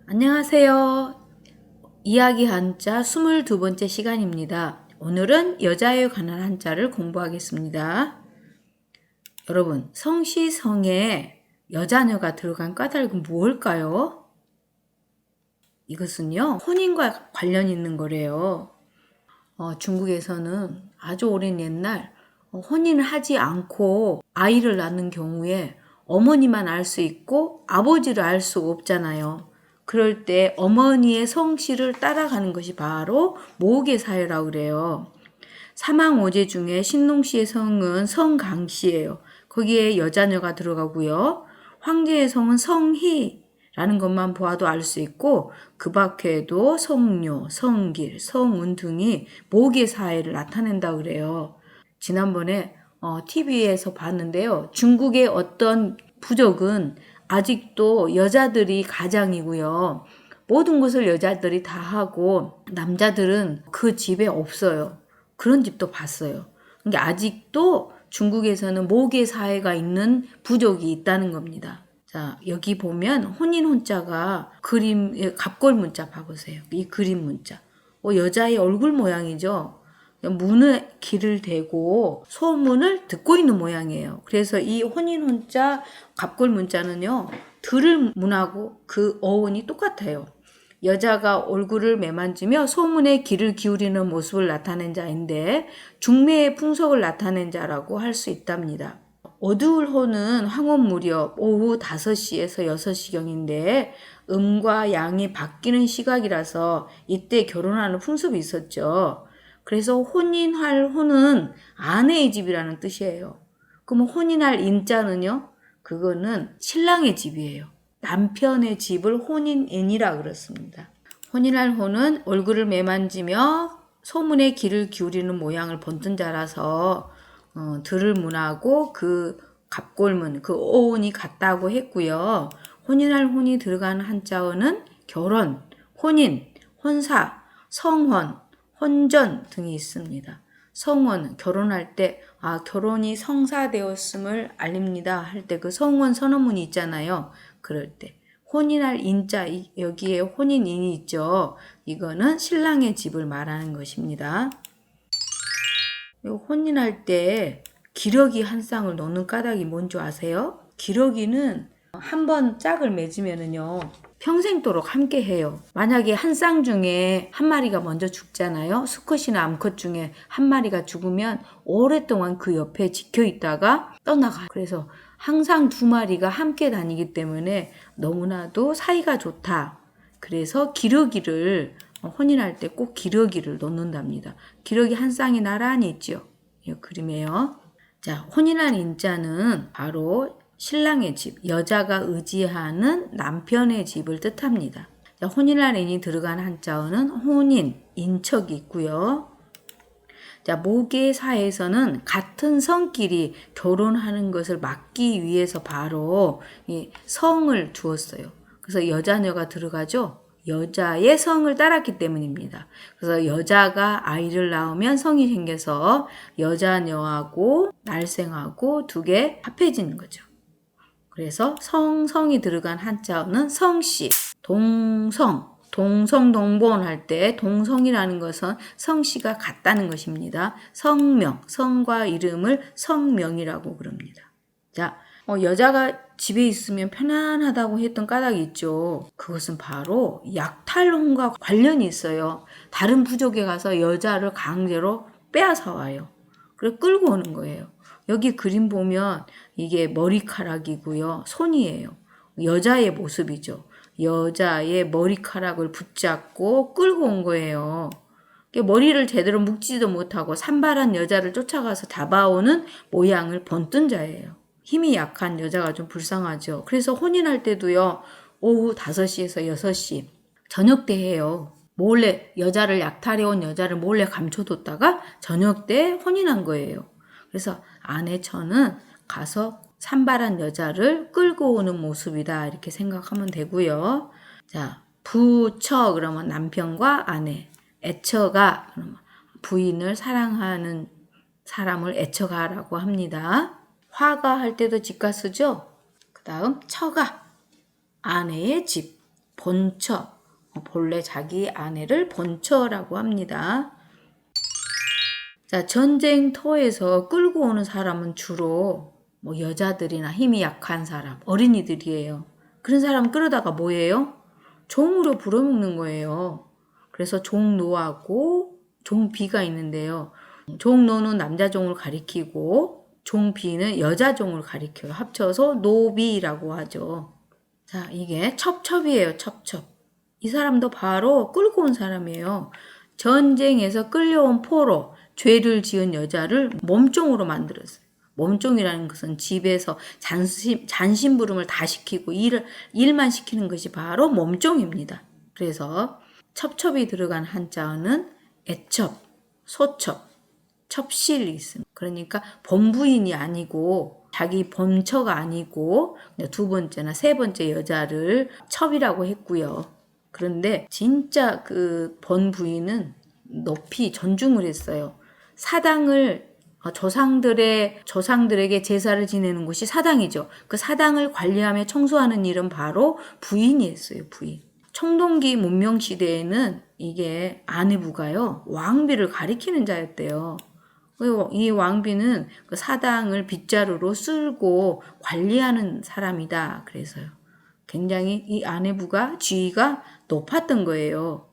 안녕하세요. 이야기 한자 22번째 시간입니다. 오늘은 여자에 관한 한자를 공부하겠습니다. 여러분, 성시성에 여자녀가 들어간 까닭은 무엇일까요? 이것은요, 혼인과 관련 있는 거래요. 중국에서는 아주 오랜 옛날 혼인을 하지 않고 아이를 낳는 경우에 어머니만 알 수 있고 아버지를 알 수 없잖아요. 그럴 때 어머니의 성씨를 따라가는 것이 바로 모계사회라고 그래요. 사망오제 중에 신농씨의 성은 성강씨예요. 거기에 여자녀가 들어가고요. 황제의 성은 성희라는 것만 보아도 알 수 있고 그 밖에도 성묘, 성길, 성운 등이 모계사회를 나타낸다고 그래요. 지난번에 TV에서 봤는데요. 중국의 어떤 부족은 아직도 여자들이 가장이고요. 모든 것을 여자들이 다 하고 남자들은 그 집에 없어요. 그런 집도 봤어요. 그러니까 아직도 중국에서는 모계 사회가 있는 부족이 있다는 겁니다. 자, 여기 보면 혼인 혼자가 그림 갑골 문자 봐보세요. 이 그림 문자. 여자의 얼굴 모양이죠. 문에 귀를 대고 소문을 듣고 있는 모양이에요. 그래서 이 혼인 혼자 갑골 문자는요. 들을 문하고 그 어원이 똑같아요. 여자가 얼굴을 매만지며 소문에 귀를 기울이는 모습을 나타낸 자인데 중매의 풍속을 나타낸 자라고 할 수 있답니다. 어두울 호는 황혼 무렵 오후 5시에서 6시경인데 음과 양이 바뀌는 시각이라서 이때 결혼하는 풍습이 있었죠. 그래서 혼인할 호는 아내의 집이라는 뜻이에요. 그럼 혼인할 인자는요? 그거는 신랑의 집이에요. 남편의 집을 혼인인이라 그렇습니다. 혼인할 호는 얼굴을 매만지며 소문에 귀를 기울이는 모양을 본뜬 자라서 들을 문하고 그 갑골문, 그 어원이 같다고 했고요. 혼인할 혼이 들어가는 한자어는 결혼, 혼인, 혼사, 성혼, 혼전 등이 있습니다. 성혼, 결혼할 때 결혼이 성사되었음을 알립니다 할 때 그 성혼 선언문이 있잖아요. 그럴 때 혼인할 인자, 여기에 혼인인이 있죠. 이거는 신랑의 집을 말하는 것입니다. 혼인할 때 기러기 한 쌍을 놓는 까닭이 뭔지 아세요? 기러기는 한번 짝을 맺으면은요 평생도록 함께 해요. 만약에 한 쌍 중에 한 마리가 먼저 죽잖아요. 수컷이나 암컷 중에 한 마리가 죽으면 오랫동안 그 옆에 지켜 있다가 떠나가요. 그래서 항상 두 마리가 함께 다니기 때문에 너무나도 사이가 좋다. 그래서 기러기를 혼인할 때 꼭 기러기를 놓는답니다. 기러기 한 쌍이 나란히 있죠. 이 그림이에요. 자, 혼인한 인자는 바로 신랑의 집, 여자가 의지하는 남편의 집을 뜻합니다. 자, 혼인한 인이 들어간 한자어는 혼인, 인척이 있고요. 자, 모계사에서는 같은 성끼리 결혼하는 것을 막기 위해서 바로 이 성을 두었어요. 그래서 여자녀가 들어가죠. 여자의 성을 따랐기 때문입니다. 그래서 여자가 아이를 낳으면 성이 생겨서 여자녀하고 날생하고 두 개 합해지는 거죠. 그래서 성이 들어간 한자어는 성씨, 동성동본 할 때 동성이라는 것은 성씨가 같다는 것입니다. 성명, 성과 이름을 성명이라고 그럽니다. 자, 여자가 집에 있으면 편안하다고 했던 까닭이 있죠. 그것은 바로 약탈혼과 관련이 있어요. 다른 부족에 가서 여자를 강제로 빼앗아 와요. 그리고 끌고 오는 거예요. 여기 그림 보면 이게 머리카락이고요. 손이에요. 여자의 모습이죠. 여자의 머리카락을 붙잡고 끌고 온 거예요. 머리를 제대로 묶지도 못하고 산발한 여자를 쫓아가서 잡아오는 모양을 본뜬 자예요. 힘이 약한 여자가 좀 불쌍하죠. 그래서 혼인할 때도요. 오후 5시에서 6시 저녁 때 해요. 몰래 여자를 약탈해온 여자를 몰래 감춰뒀다가 저녁 때 혼인한 거예요. 그래서 아내처는 가서 산발한 여자를 끌고 오는 모습이다 이렇게 생각하면 되고요. 자, 부처 그러면 남편과 아내, 애처가 그러면 부인을 사랑하는 사람을 애처가라고 합니다. 화가 할 때도 집가 쓰죠. 그 다음 처가 아내의 집, 본처, 본래 자기 아내를 본처라고 합니다. 자, 전쟁터에서 끌고 오는 사람은 주로 뭐 여자들이나 힘이 약한 사람, 어린이들이에요. 그런 사람 끌어다가 뭐예요? 종으로 부려먹는 거예요. 그래서 종노하고 종비가 있는데요. 종노는 남자 종을 가리키고 종비는 여자 종을 가리켜요. 합쳐서 노비라고 하죠. 자, 이게 첩첩이에요. 첩첩. 이 사람도 바로 끌고 온 사람이에요. 전쟁에서 끌려온 포로, 죄를 지은 여자를 몸종으로 만들었어요. 몸종이라는 것은 집에서 잔심부름을 다 시키고 일만 시키는 것이 바로 몸종입니다. 그래서 첩첩이 들어간 한자어는 애첩, 소첩, 첩실이 있습니다. 그러니까 본부인이 아니고 자기 본처가 아니고 두 번째나 세 번째 여자를 첩이라고 했고요. 그런데 진짜 그 본부인은 높이 존중을 했어요. 사당을 조상들에게 제사를 지내는 곳이 사당이죠. 그 사당을 관리하며 청소하는 일은 바로 부인이 했어요. 부인. 청동기 문명 시대에는 이게 아내부가요, 왕비를 가리키는 자였대요. 이 왕비는 그 사당을 빗자루로 쓸고 관리하는 사람이다. 그래서요. 굉장히 이 아내부가 지위가 높았던 거예요.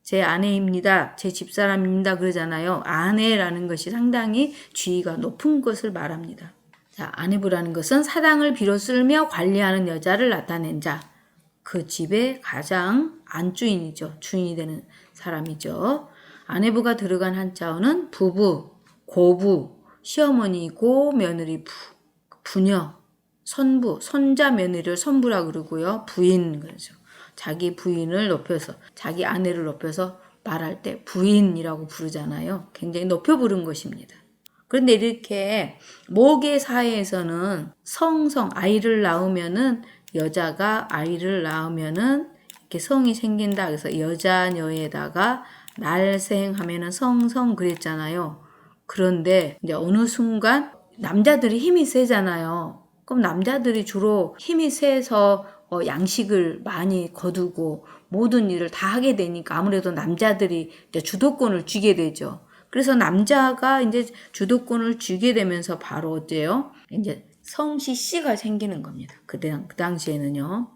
제 아내입니다. 제 집사람입니다. 그러잖아요. 아내라는 것이 상당히 지위가 높은 것을 말합니다. 자, 아내부라는 것은 사당을 빌어 쓸며 관리하는 여자를 나타낸 자. 그 집의 가장 안주인이죠. 주인이 되는 사람이죠. 아내부가 들어간 한자어는 부부, 고부, 시어머니고 며느리 부녀, 선부, 손자 며느리를 선부라 그러고요. 부인 그러죠. 자기 부인을 높여서, 자기 아내를 높여서 말할 때 부인이라고 부르잖아요. 굉장히 높여 부른 것입니다. 그런데 이렇게 모계 사회에서는 성성, 아이를 낳으면은, 여자가 아이를 낳으면은 이렇게 성이 생긴다. 그래서 여자녀에다가 날생하면은 성성 그랬잖아요. 그런데 이제 어느 순간 남자들이 힘이 세잖아요. 그럼 남자들이 주로 힘이 세서 양식을 많이 거두고 모든 일을 다 하게 되니까 아무래도 남자들이 이제 주도권을 쥐게 되죠. 그래서 남자가 이제 주도권을 쥐게 되면서 바로 어때요? 이제 성씨가 생기는 겁니다. 그 당시에는요.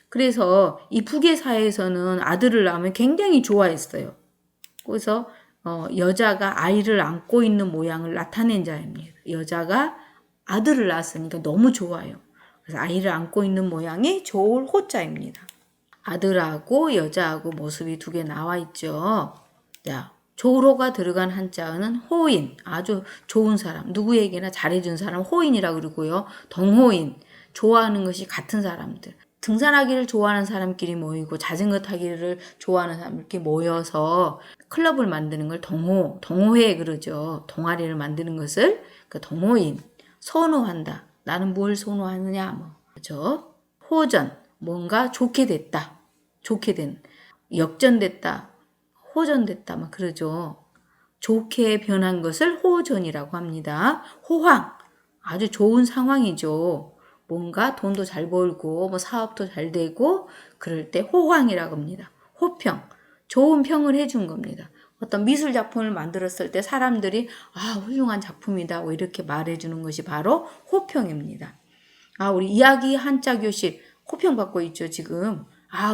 그래서 이 북의 사회에서는 아들을 낳으면 굉장히 좋아했어요. 그래서 여자가 아이를 안고 있는 모양을 나타낸 자입니다. 여자가 아들을 낳았으니까 너무 좋아요. 그래서 아이를 안고 있는 모양이 조울 호자입니다. 아들하고 여자하고 모습이 두 개 나와 있죠. 자, 조울호가 들어간 한자어는 호인, 아주 좋은 사람, 누구에게나 잘해준 사람 호인이라고 그러고요. 동호인, 좋아하는 것이 같은 사람들. 등산하기를 좋아하는 사람끼리 모이고 자전거 타기를 좋아하는 사람 이렇게 모여서 클럽을 만드는 걸 동호회 그러죠. 동아리를 만드는 것을 그 동호인, 선호한다. 나는 뭘 선호하느냐, 뭐, 그죠? 호전, 뭔가 좋게 됐다. 좋게 된, 역전됐다. 호전됐다. 막 그러죠. 좋게 변한 것을 호전이라고 합니다. 호황, 아주 좋은 상황이죠. 뭔가 돈도 잘 벌고, 뭐 사업도 잘 되고, 그럴 때 호황이라고 합니다. 호평, 좋은 평을 해준 겁니다. 어떤 미술 작품을 만들었을 때 사람들이 훌륭한 작품이다 뭐 이렇게 말해주는 것이 바로 호평입니다. 우리 이야기 한자 교실 호평 받고 있죠 지금.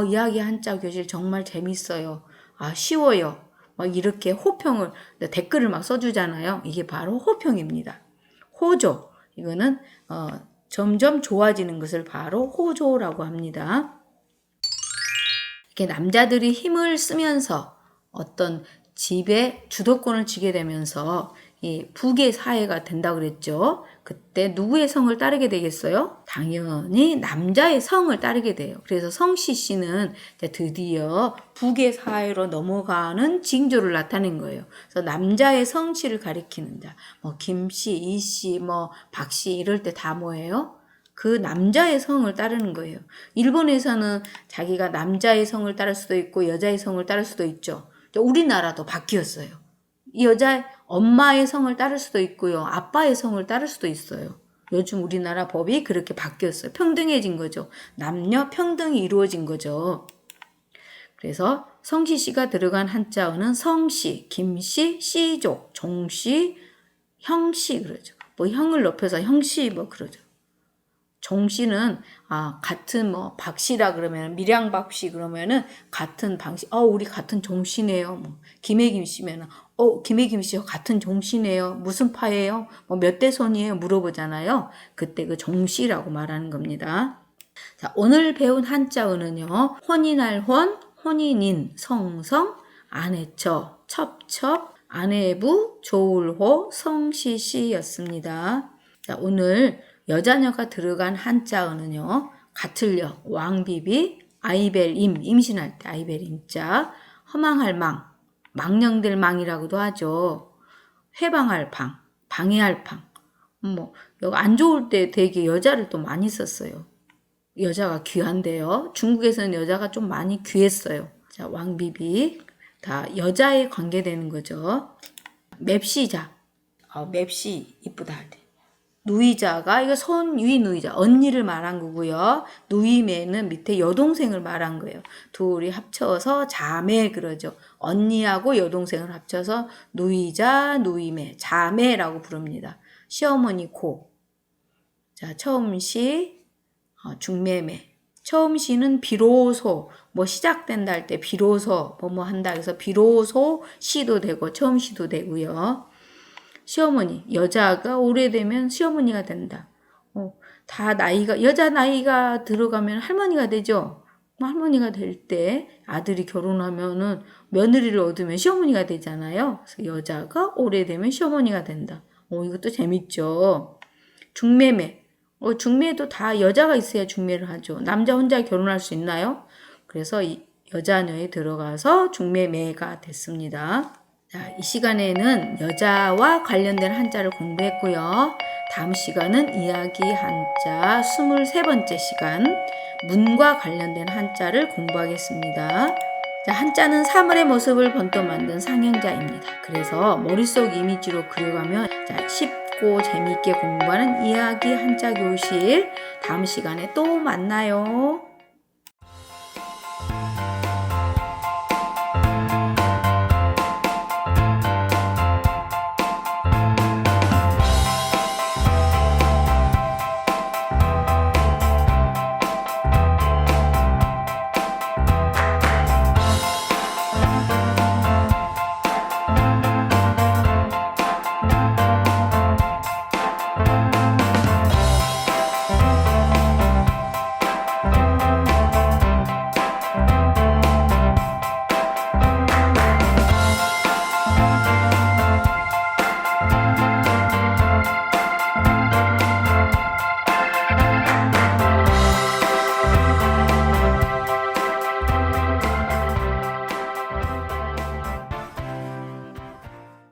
이야기 한자 교실 정말 재밌어요. 쉬워요. 막 이렇게 호평을 댓글을 막 써주잖아요. 이게 바로 호평입니다. 호조, 이거는 점점 좋아지는 것을 바로 호조라고 합니다. 이렇게 남자들이 힘을 쓰면서 어떤 집에 주도권을 쥐게 되면서 이 북의 사회가 된다고 그랬죠. 그때 누구의 성을 따르게 되겠어요? 당연히 남자의 성을 따르게 돼요. 그래서 성씨 씨는 드디어 북의 사회로 넘어가는 징조를 나타낸 거예요. 그래서 남자의 성씨를 가리키는 자, 뭐 김씨, 이씨, 뭐 박씨 이럴 때 다 뭐예요? 그 남자의 성을 따르는 거예요. 일본에서는 자기가 남자의 성을 따를 수도 있고 여자의 성을 따를 수도 있죠. 우리나라도 바뀌었어요. 이 여자 엄마의 성을 따를 수도 있고요. 아빠의 성을 따를 수도 있어요. 요즘 우리나라 법이 그렇게 바뀌었어요. 평등해진 거죠. 남녀 평등이 이루어진 거죠. 그래서 성씨씨가 들어간 한자어는 성씨, 김씨, 씨족, 종씨, 형씨 그러죠. 뭐 형을 높여서 형씨 뭐 그러죠. 종씨는 같은 뭐 박씨라 그러면 밀양박씨 그러면은 같은 방씨 우리 같은 종씨네요. 뭐 김혜김씨면은 김혜김씨 같은 종씨네요. 무슨 파예요? 뭐 몇 대 손이에요? 물어보잖아요. 그때 그 종씨라고 말하는 겁니다. 자, 오늘 배운 한자어는요. 혼인할 혼, 혼인인, 성성, 아내처, 첩첩, 아내부, 조울호, 성시시였습니다. 자, 오늘 여자녀가 들어간 한자어는요. 같을려, 왕비비, 아이벨임, 임신할 때 아이벨임자, 허망할 망, 망령될 망이라고도 하죠. 회방할 방, 방해할 방. 여기 안 좋을 때 되게 여자를 또 많이 썼어요. 여자가 귀한데요. 중국에서는 여자가 좀 많이 귀했어요. 자, 왕비비. 다 여자에 관계되는 거죠. 맵시자. 맵시 이쁘다 할 때. 누이자가 이거 손위 누이자 언니를 말한 거고요. 누이매는 밑에 여동생을 말한 거예요. 둘이 합쳐서 자매 그러죠. 언니하고 여동생을 합쳐서 누이자 누이매 자매라고 부릅니다. 시어머니 고. 자, 처음시 중매매. 처음시는 비로소 뭐 시작된다 할 때 비로소 뭐 한다 해서 비로소 시도 되고 처음시도 되고요. 시어머니, 여자가 오래되면 시어머니가 된다. 다 나이가, 여자 나이가 들어가면 할머니가 되죠. 할머니가 될 때 아들이 결혼하면은 며느리를 얻으면 시어머니가 되잖아요. 그래서 여자가 오래되면 시어머니가 된다. 이것도 재밌죠. 중매매. 중매도 다 여자가 있어야 중매를 하죠. 남자 혼자 결혼할 수 있나요? 그래서 여자녀에 들어가서 중매매가 됐습니다. 자, 이 시간에는 여자와 관련된 한자를 공부했고요. 다음 시간은 이야기 한자 23번째 시간 문과 관련된 한자를 공부하겠습니다. 자, 한자는 사물의 모습을 번또 만든 상형자입니다. 그래서 머릿속 이미지로 그려가면 쉽고 재미있게 공부하는 이야기 한자 교실 다음 시간에 또 만나요.